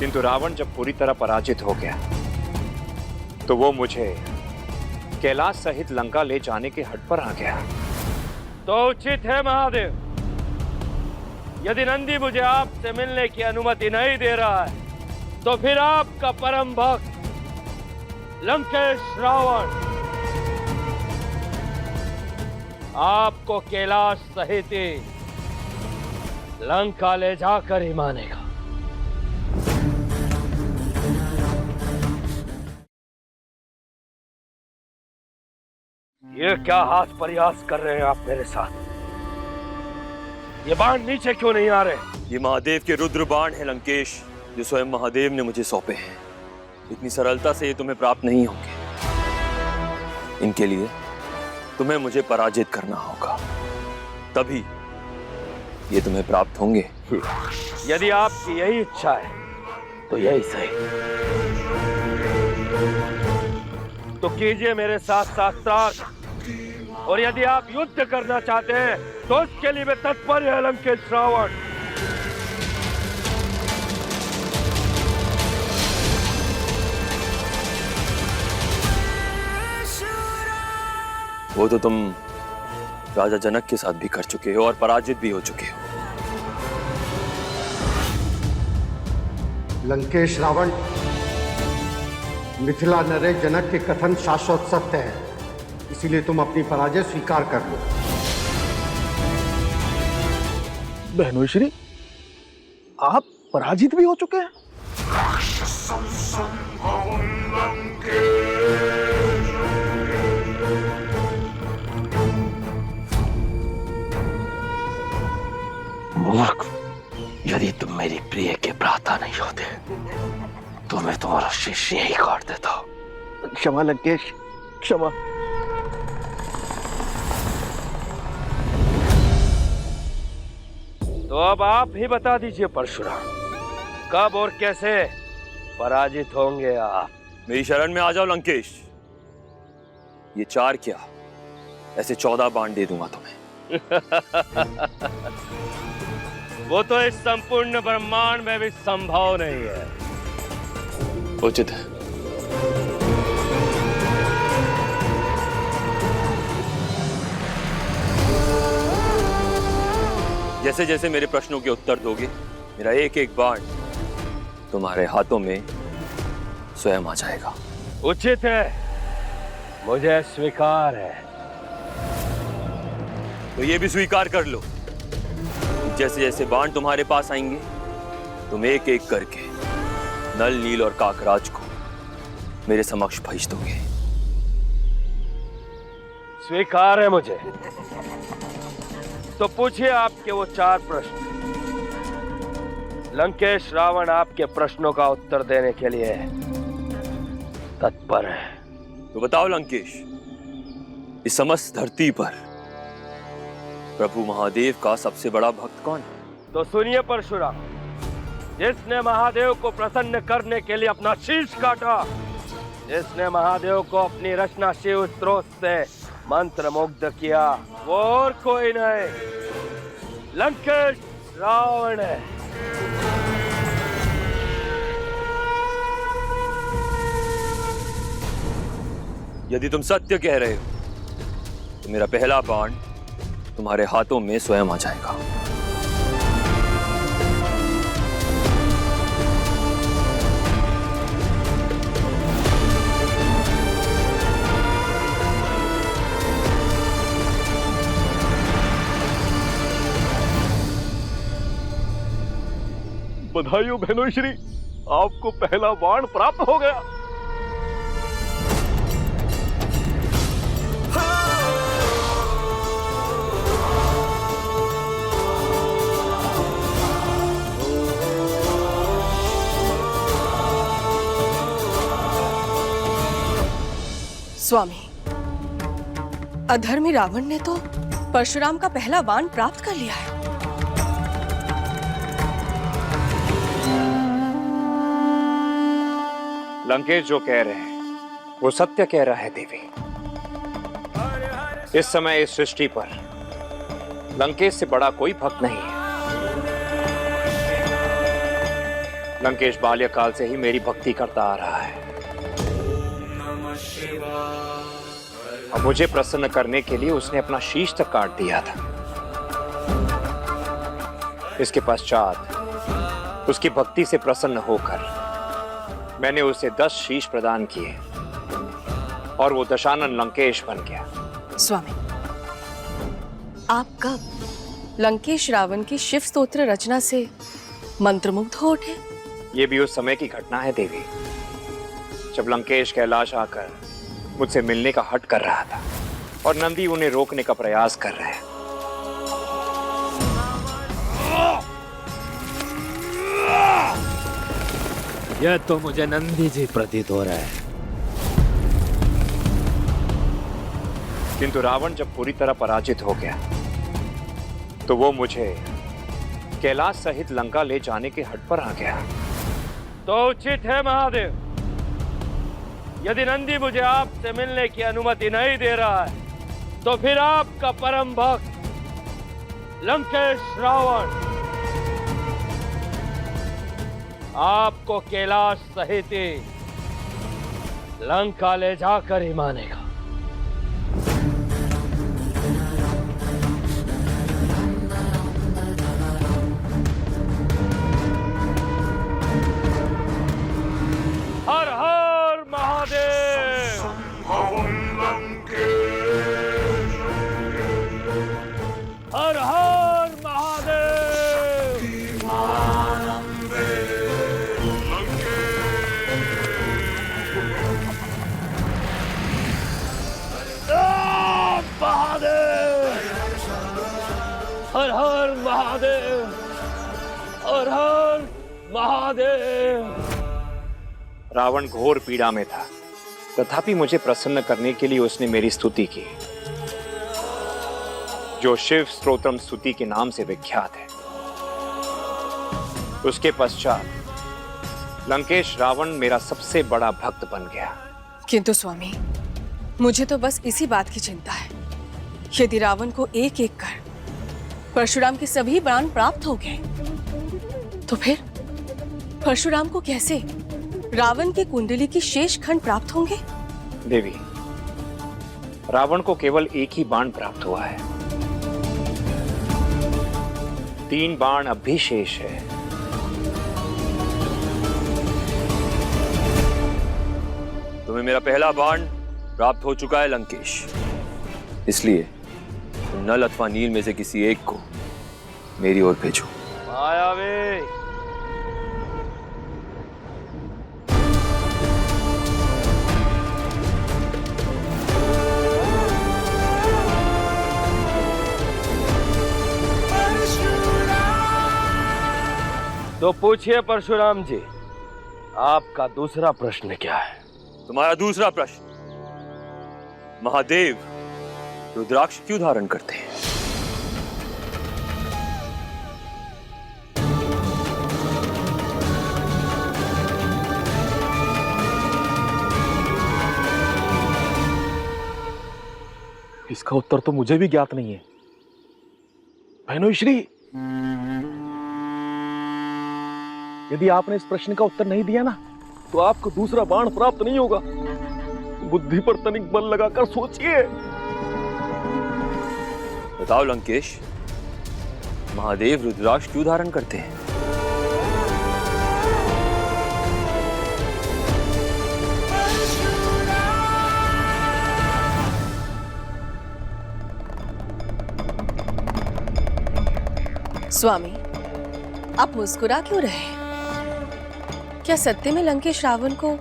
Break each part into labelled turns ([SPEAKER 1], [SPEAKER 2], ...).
[SPEAKER 1] किंतु रावण जब पूरी तरह पराजित हो गया तो वो मुझे कैलाश सहित लंका ले जाने के हट पर आ गया।
[SPEAKER 2] तो उचित है महादेव, यदि नंदी मुझे आपसे मिलने की अनुमति नहीं दे रहा है तो फिर आपका परम भक्त लंकेश रावण आपको कैलाश सहित ही लंका ले जाकर ही मानेगा। ये क्या हाथ प्रयास कर रहे हैं आप मेरे साथ? ये बाण नीचे क्यों नहीं आ रहे?
[SPEAKER 3] ये महादेव के रुद्र बाण है लंकेश, जो स्वयं महादेव ने मुझे सौंपे हैं। इतनी सरलता से ये तुम्हें प्राप्त नहीं होंगे। इनके लिए तुम्हें मुझे पराजित करना होगा, तभी ये तुम्हें प्राप्त होंगे।
[SPEAKER 2] यदि आपकी यही इच्छा है तो यही सही। तो कीजिए मेरे साथ शास्त्रार्थ, और यदि आप युद्ध करना चाहते हैं तो उसके लिए मैं तत्पर है लंकेश रावण।
[SPEAKER 3] वो तो तुम राजा जनक के साथ भी कर चुके हो और पराजित भी हो चुके हो।
[SPEAKER 4] लंकेश रावण, मिथिला नरेश जनक के कथन शाश्वत सत्य है, इसीलिए तुम अपनी पराजय स्वीकार कर लो।
[SPEAKER 5] बहनोई, आप पराजित भी हो चुके हैं।
[SPEAKER 2] मूर्ख, यदि तुम मेरी प्रिय के भ्राता नहीं होते तो मैं तुम्हारा शिष्य यही काट देता।
[SPEAKER 5] क्षमा लंकेश, क्षमा।
[SPEAKER 2] तो अब आप ही बता दीजिए परशुराम, कब और कैसे पराजित होंगे आप?
[SPEAKER 3] मेरी शरण में आ जाओ लंकेश। ये 4 क्या, ऐसे 14 बाण दे दूंगा तुम्हें।
[SPEAKER 2] वो तो इस संपूर्ण ब्रह्मांड में भी संभव नहीं है।
[SPEAKER 3] उचित है। जैसे जैसे मेरे प्रश्नों के उत्तर दोगे, मेरा एक एक बाण तुम्हारे हाथों में स्वयं आ जाएगा।
[SPEAKER 2] उचित है, मुझे स्वीकार है।
[SPEAKER 3] तो ये भी स्वीकार कर लो, जैसे जैसे बाण तुम्हारे पास आएंगे तुम एक एक करके नल, नील और काकराज को मेरे समक्ष भेज दोगे।
[SPEAKER 2] स्वीकार है मुझे। तो पूछिए आपके वो 4 प्रश्न। लंकेश रावण आपके प्रश्नों का उत्तर देने के लिए तत्पर है।
[SPEAKER 3] तो बताओ लंकेश, इस समस्त धरती पर प्रभु महादेव का सबसे बड़ा भक्त कौन है?
[SPEAKER 2] तो सुनिए परशुराम, जिसने महादेव को प्रसन्न करने के लिए अपना शीश काटा, जिसने महादेव को अपनी रचनाशील स्त्रोत से मंत्र मुग्ध किया, वो और कोई नहीं, लंकेश रावण है।
[SPEAKER 3] यदि तुम सत्य कह रहे हो तो मेरा पहला बाण तुम्हारे हाथों में स्वयं आ जाएगा।
[SPEAKER 5] बधाई हो बहनोई श्री, आपको पहला बाण प्राप्त हो गया।
[SPEAKER 6] स्वामी, अधर्मी रावण ने तो परशुराम का पहला बाण प्राप्त कर लिया है।
[SPEAKER 1] लंकेश जो कह रहे हैं वो सत्य कह रहा है देवी। इस समय इस सृष्टि पर लंकेश से बड़ा कोई भक्त नहीं है। लंकेश बाल्यकाल से ही मेरी भक्ति करता आ रहा है और मुझे प्रसन्न करने के लिए उसने अपना शीश तक काट दिया था। इसके पश्चात उसकी भक्ति से प्रसन्न होकर मैंने उसे 10 शीश प्रदान किए और वो दशानन लंकेश बन गया।
[SPEAKER 6] स्वामी, आप कब लंकेश रावण की शिव स्तोत्र रचना से मंत्रमुग्ध हो उठे?
[SPEAKER 1] ये भी उस समय की घटना है देवी, जब लंकेश कैलाश आकर मुझसे मिलने का हठ कर रहा था और नंदी उन्हें रोकने का प्रयास कर रहे हैं।
[SPEAKER 7] यह तो मुझे नंदी जी प्रतीत हो रहा है।
[SPEAKER 1] किंतु रावण जब पूरी तरह पराजित हो गया तो वो मुझे कैलाश सहित लंका ले जाने के हट पर आ गया।
[SPEAKER 2] तो उचित है महादेव, यदि नंदी मुझे आपसे मिलने की अनुमति नहीं दे रहा है तो फिर आपका परम भक्त लंकेश रावण आपको कैलाश सहित ही लंका ले जाकर ही मानेगा। हर हर महादेव। हर हर महादेव। महादेव। हर हर महादेव। हर हर महादेव।
[SPEAKER 1] रावण घोर पीड़ा में था, तथापि मुझे प्रसन्न करने के लिए उसने मेरी स्तुति की, जो शिव स्तोत्रम स्तुति के नाम से विख्यात है। उसके पश्चात लंकेश रावण मेरा सबसे बड़ा भक्त बन गया।
[SPEAKER 6] किंतु स्वामी, मुझे तो बस इसी बात की चिंता है, यदि रावण को एक एक कर परशुराम के सभी बाण प्राप्त हो गए तो फिर परशुराम को कैसे रावण की कुंडली की शेष खंड प्राप्त होंगे?
[SPEAKER 1] देवी, रावण को केवल एक ही बाण प्राप्त हुआ है, 3 बाण अब भी शेष है।
[SPEAKER 3] तुम्हें मेरा पहला बाण प्राप्त हो चुका है लंकेश, इसलिए तुम नल अथवा नील में से किसी एक को मेरी ओर भेजो।
[SPEAKER 2] मायावी। तो पूछिए परशुराम जी, आपका दूसरा प्रश्न क्या है?
[SPEAKER 3] तुम्हारा दूसरा प्रश्न, महादेव रुद्राक्ष क्यों धारण करते हैं?
[SPEAKER 5] इसका उत्तर तो मुझे भी ज्ञात नहीं है। बहनों श्री, यदि आपने इस प्रश्न का उत्तर नहीं दिया ना तो आपको दूसरा बाण प्राप्त नहीं होगा। बुद्धि पर तनिक बल लगाकर सोचिए।
[SPEAKER 3] बताओ लंकेश, महादेव रुद्राक्ष क्यों धारण करते हैं?
[SPEAKER 6] स्वामी, आप मुस्कुरा क्यों रहे? क्या सत्य में लंकेश रावण को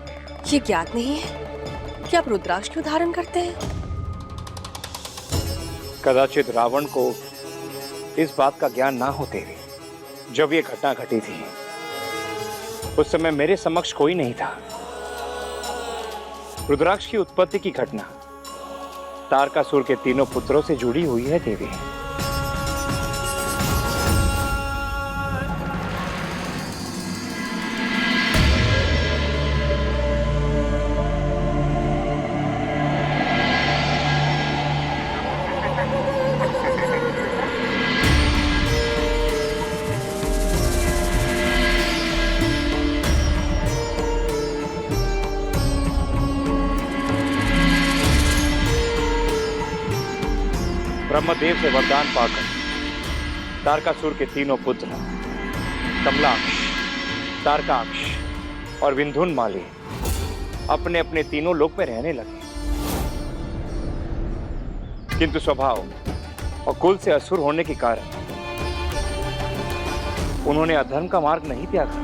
[SPEAKER 6] ये ज्ञात नहीं है कि आप रुद्राक्ष क्यों धारण करते हैं?
[SPEAKER 1] कदाचित रावण को इस बात का ज्ञान ना हो देवी। जब ये घटना घटी थी उस समय मेरे समक्ष कोई नहीं था। रुद्राक्ष की उत्पत्ति की घटना तारकासुर के 3 पुत्रों से जुड़ी हुई है देवी। ब्रह्मदेव से वरदान पाकर तारकासुर के तीनों पुत्र कमलाक्ष, तारकाक्ष और विंधुनमाली अपने अपने तीनों लोक में रहने लगे। किंतु स्वभाव और कुल से असुर होने के कारण उन्होंने अधर्म का मार्ग नहीं त्यागा।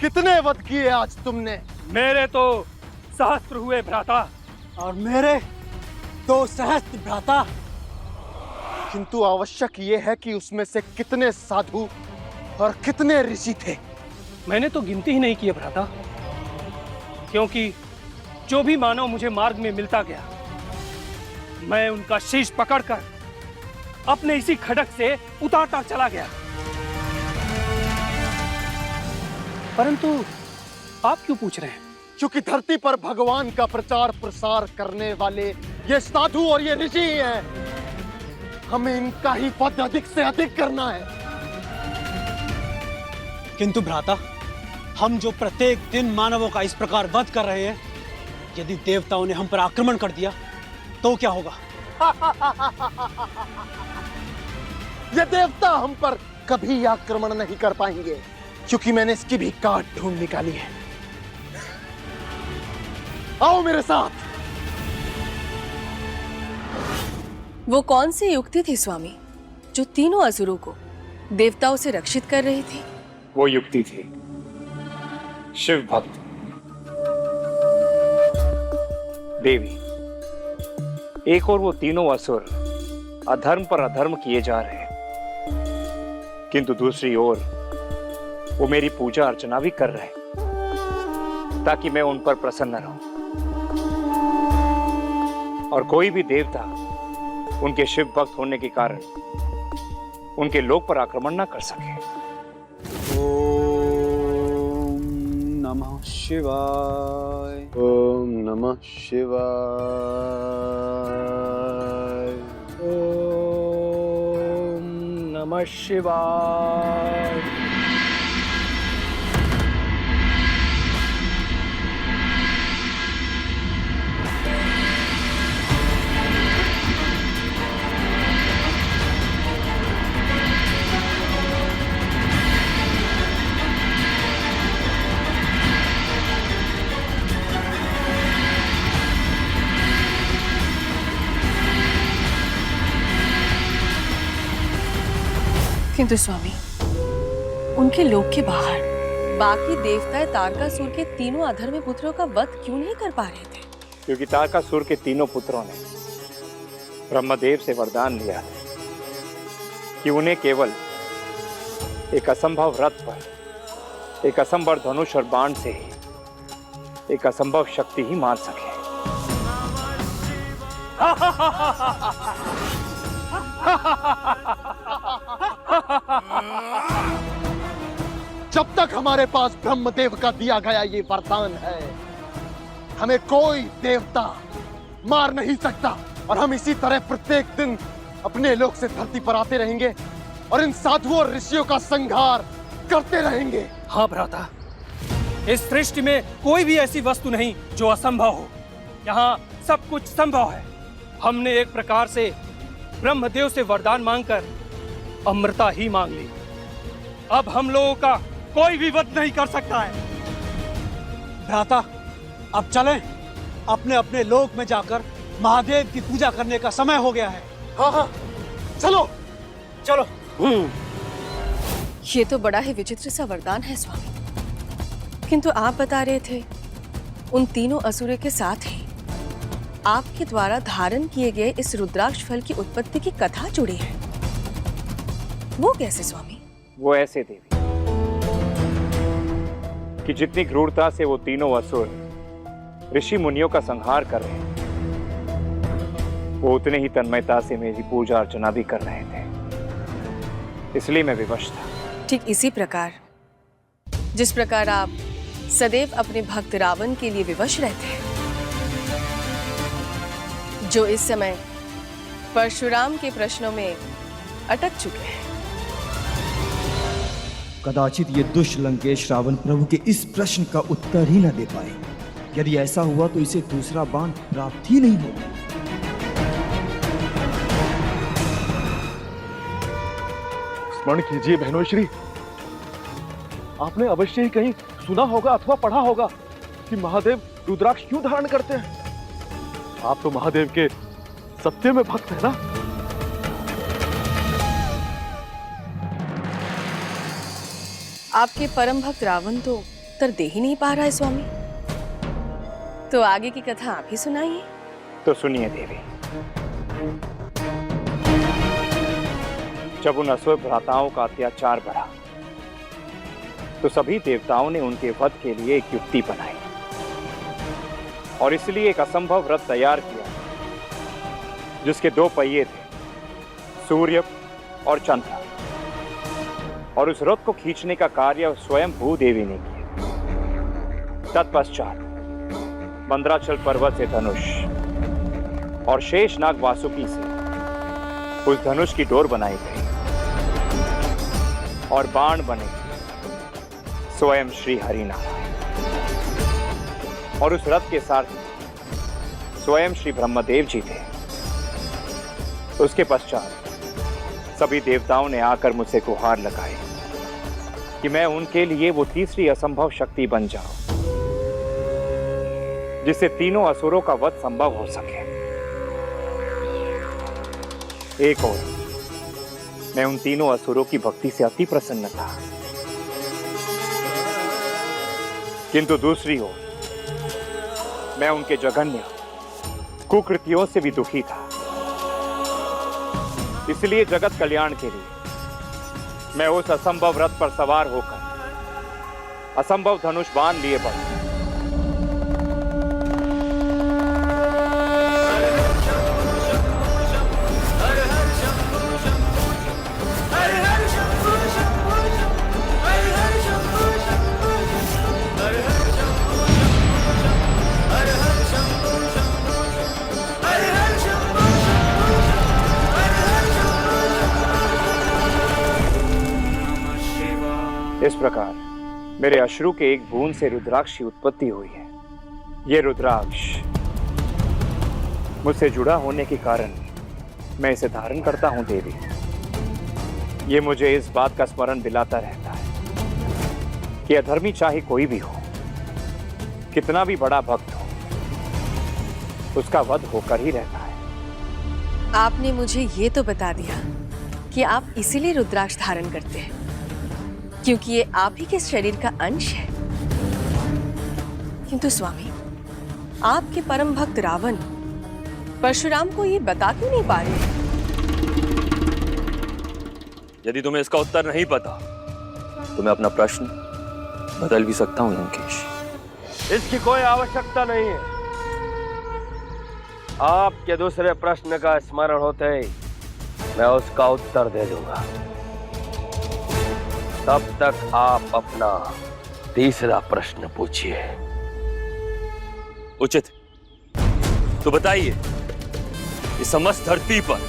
[SPEAKER 8] कितने वध किए आज तुमने?
[SPEAKER 2] मेरे तो सहस्त्र हुए भ्राता।
[SPEAKER 8] और मेरे 2 सहस्त्र भ्राता। किंतु आवश्यक यह है कि उसमें से कितने साधु और कितने ऋषि थे।
[SPEAKER 2] मैंने तो गिनती ही नहीं की भ्राता, क्योंकि जो भी मानव मुझे मार्ग में मिलता गया, मैं उनका शीश पकड़कर अपने इसी खड़क से उतारता चला गया। परंतु आप क्यों पूछ रहे हैं?
[SPEAKER 8] क्योंकि धरती पर भगवान का प्रचार प्रसार करने वाले ये साधु और ये ऋषि हैं। हमें इनका ही पद अधिक से अधिक करना है।
[SPEAKER 9] किंतु भ्राता, हम जो प्रत्येक दिन मानवों का इस प्रकार वध कर रहे हैं, यदि देवताओं ने हम पर आक्रमण कर दिया तो क्या होगा?
[SPEAKER 8] ये देवता हम पर कभी आक्रमण नहीं कर पाएंगे, क्योंकि मैंने इसकी भी काट ढूंढ निकाली है। आओ मेरे साथ।
[SPEAKER 6] वो कौन सी युक्ति थी स्वामी जो तीनों असुरों को देवताओं से रक्षित कर रही थी?
[SPEAKER 1] वो युक्ति थी शिव भक्त देवी। एक और वो तीनों असुर अधर्म पर अधर्म किए जा रहे हैं, किंतु दूसरी ओर वो मेरी पूजा अर्चना भी कर रहे हैं ताकि मैं उन पर प्रसन्न रहूं और कोई भी देवता उनके शिव भक्त होने के कारण उनके लोक पर आक्रमण ना कर सके।
[SPEAKER 9] ओम नमः शिवाय।
[SPEAKER 8] ओम नमः शिवाय।
[SPEAKER 2] ओम नमः शिवाय।
[SPEAKER 6] किंतु स्वामी, उनके लोक के बाहर बाकी देवता तारकासुर के तीनों अधर्मी पुत्रों का वध क्यों नहीं कर पा रहे थे?
[SPEAKER 1] क्योंकि तारकासुर के तीनों पुत्रों ने ब्रह्मदेव से वरदान लिया कि उन्हें केवल एक असंभव रथ पर एक असंभव धनुष और बाण से ही एक असंभव शक्ति ही मार सके।
[SPEAKER 8] जब तक हमारे पास ब्रह्मदेव का दिया गया ये वरदान है, हमें कोई देवता मार नहीं सकता। और हम इसी तरह प्रत्येक दिन अपने लोक से धरती पर आते रहेंगे और इन साधुओं और ऋषियों का संहार करते रहेंगे।
[SPEAKER 2] हाँ भ्राता, इस सृष्टि में कोई भी ऐसी वस्तु नहीं जो असंभव हो। यहाँ सब कुछ संभव है। हमने एक प्रकार से ब्रह्मदेव से वरदान मांगकर अमृता ही मांग ली। अब हम लोगों का कोई भी वध नहीं कर सकता है।
[SPEAKER 9] भ्राता, अब चलें। अपने अपने लोक में जाकर महादेव की पूजा करने का समय हो गया है।
[SPEAKER 8] हाँ हाँ, चलो
[SPEAKER 9] चलो।
[SPEAKER 6] ये तो बड़ा ही विचित्र सा वरदान है स्वामी। किंतु आप बता रहे थे उन तीनों असुरों के साथ ही आपके द्वारा धारण किए गए इस रुद्राक्ष फल की उत्पत्ति की कथा जुड़ी है। वो कैसे स्वामी?
[SPEAKER 1] वो ऐसे देवी कि जितनी क्रूरता से वो तीनों असुर ऋषि मुनियों का संहार कर रहे हैं, वो उतने ही तन्मयता से मेरी पूजा अर्चना भी कर रहे थे। इसलिए मैं विवश था।
[SPEAKER 6] ठीक इसी प्रकार जिस प्रकार आप सदैव अपने भक्त रावण के लिए विवश रहते हैं, जो इस समय परशुराम के प्रश्नों में अटक चुके हैं।
[SPEAKER 10] कदाचित ये दुष्ट लंकेश रावण प्रभु के इस प्रश्न का उत्तर ही न दे पाए। यदि ऐसा हुआ तो इसे दूसरा बाण प्राप्त ही नहीं होगा।
[SPEAKER 5] स्मरण कीजिए बहनों श्री, आपने अवश्य ही कहीं सुना होगा अथवा पढ़ा होगा कि महादेव रुद्राक्ष क्यों धारण करते हैं। आप तो महादेव के सत्य में भक्त है ना।
[SPEAKER 6] आपके परम भक्त रावण तो उत्तर दे ही नहीं पा रहा है स्वामी, तो आगे की कथा आप ही सुनाइए।
[SPEAKER 1] तो सुनिए देवी, जब उन असुर भ्राताओं का अत्याचार बढ़ा तो सभी देवताओं ने उनके वध के लिए एक युक्ति बनाई और इसलिए एक असंभव रथ तैयार किया जिसके 2 पहिए थे, सूर्य और चंद्र। और उस रथ को खींचने का कार्य स्वयं भूदेवी ने किया। तत्पश्चात मंदराचल पर्वत से धनुष और शेषनाग वासुकी से उस धनुष की डोर बनाई गई और बाण बने स्वयं श्री हरिनारायण। और उस रथ के सारथी स्वयं श्री ब्रह्मदेव जी थे। उसके पश्चात सभी देवताओं ने आकर मुझसे गुहार लगाई कि मैं उनके लिए वो तीसरी असंभव शक्ति बन जाऊं जिससे तीनों असुरों का वध संभव हो सके। एक और मैं उन तीनों असुरों की भक्ति से अति प्रसन्न था, किंतु दूसरी ओर मैं उनके जघन्य कुकृतियों से भी दुखी था। इसलिए जगत कल्याण के लिए मैं उस असंभव रथ पर सवार होकर असंभव धनुष बाण लिए बढ़ा। इस प्रकार मेरे अश्रु के एक बूंद से रुद्राक्ष की उत्पत्ति हुई है। ये रुद्राक्ष मुझसे जुड़ा होने के कारण मैं इसे धारण करता हूं देवी। ये मुझे इस बात का स्मरण दिलाता रहता है कि अधर्मी चाहे कोई भी हो, कितना भी बड़ा भक्त हो, उसका वध होकर ही रहता है।
[SPEAKER 6] आपने मुझे ये तो बता दिया कि आप इसीलिए रुद्राक्ष धारण करते हैं क्योंकि ये आप ही के शरीर का अंश है। किंतु स्वामी, आपके परम भक्त रावण परशुराम को ये बता क्यों नहीं पा रहे?
[SPEAKER 3] यदि तुम्हें इसका उत्तर नहीं पता तो मैं अपना प्रश्न बदल भी सकता हूं लंकेश।
[SPEAKER 2] इसकी कोई आवश्यकता नहीं है। आपके दूसरे प्रश्न का स्मरण होते ही मैं उसका उत्तर दे दूंगा। तब तक आप अपना तीसरा प्रश्न पूछिए।
[SPEAKER 3] उचित, तो बताइए, इस समस्त धरती पर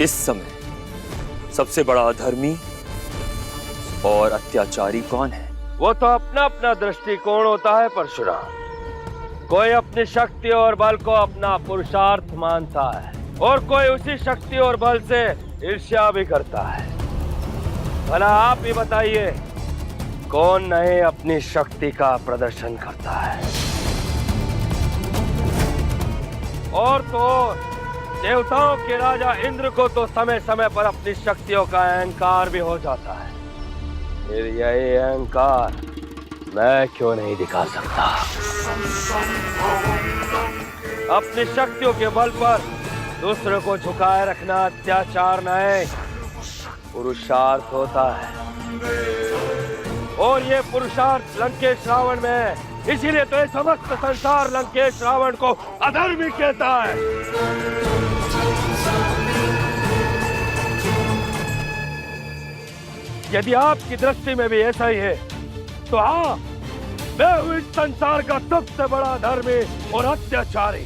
[SPEAKER 3] इस समय सबसे बड़ा अधर्मी और अत्याचारी कौन है?
[SPEAKER 2] वो तो अपना अपना दृष्टिकोण होता है परशुराम। कोई अपनी शक्ति और बल को अपना पुरुषार्थ मानता है और कोई उसी शक्ति और बल से ईर्ष्या भी करता है। भला आप ही बताइए, कौन नहीं अपनी शक्ति का प्रदर्शन करता है? और तो देवताओं के राजा इंद्र को तो समय समय पर अपनी शक्तियों का अहंकार भी हो जाता है। फिर यही अहंकार मैं क्यों नहीं दिखा सकता? अपनी शक्तियों के बल पर दूसरों को झुकाए रखना अत्याचार नहीं, पुरुषार्थ होता है। और ये पुरुषार्थ लंकेश रावण में है। इसीलिए तो ये समस्त संसार लंकेश रावण को अधर्मी कहता है। यदि आपकी दृष्टि में भी ऐसा ही है तो हाँ, मैं हूं इस संसार का सबसे बड़ा धर्मी और अत्याचारी।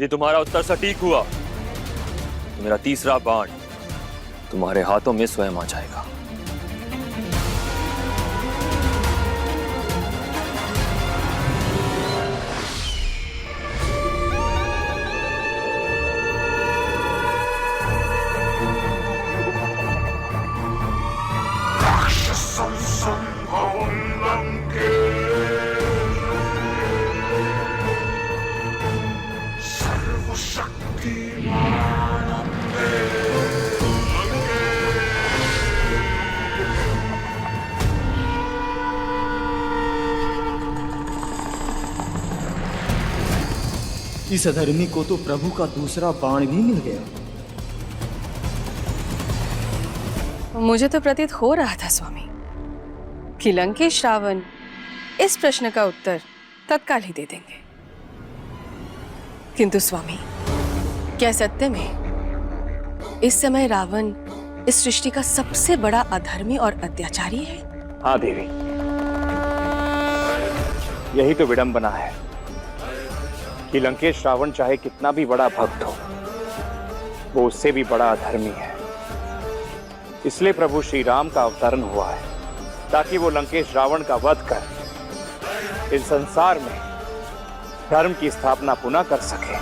[SPEAKER 3] यदि तुम्हारा उत्तर सटीक हुआ तो मेरा तीसरा बाण तुम्हारे हाथों में स्वयं आ जाएगा।
[SPEAKER 10] इस अधर्मी को तो प्रभु का दूसरा बाण भी मिल गया।
[SPEAKER 6] मुझे तो प्रतीत हो रहा था स्वामी कि लंकेश रावण इस प्रश्न का उत्तर तत्काल ही दे देंगे, किंतु स्वामी, क्या सत्य में इस समय रावण इस सृष्टि का सबसे बड़ा अधर्मी और अत्याचारी है?
[SPEAKER 1] हाँ देवी, यही तो विडंबना है कि लंकेश रावण चाहे कितना भी बड़ा भक्त हो, वो उससे भी बड़ा अधर्मी है। इसलिए प्रभु श्री राम का अवतरण हुआ है ताकि वो लंकेश रावण का वध कर इस संसार में धर्म की स्थापना पुनः कर सके।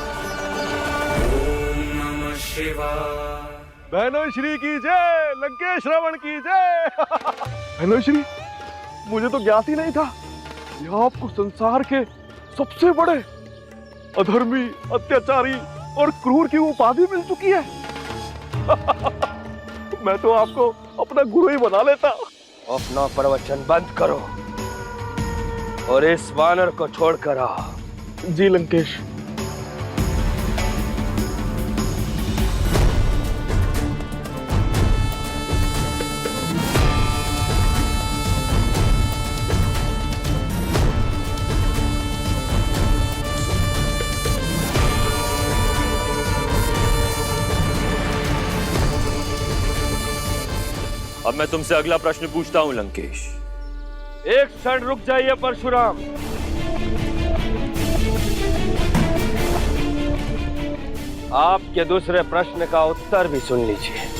[SPEAKER 5] बहनों श्री की जय, लंकेश रावण की जय। बहनों श्री, मुझे तो ज्ञात ही नहीं था यह आपको संसार के सबसे बड़े अधर्मी, अत्याचारी और क्रूर की उपाधि मिल चुकी है। मैं तो आपको अपना गुरु ही बना लेता।
[SPEAKER 2] अपना प्रवचन बंद करो और इस वानर को छोड़कर आओ।
[SPEAKER 5] जी लंकेश।
[SPEAKER 3] अब मैं तुमसे अगला प्रश्न पूछता हूं लंकेश।
[SPEAKER 2] एक क्षण रुक जाइए परशुराम। आपके दूसरे प्रश्न का उत्तर भी सुन लीजिए।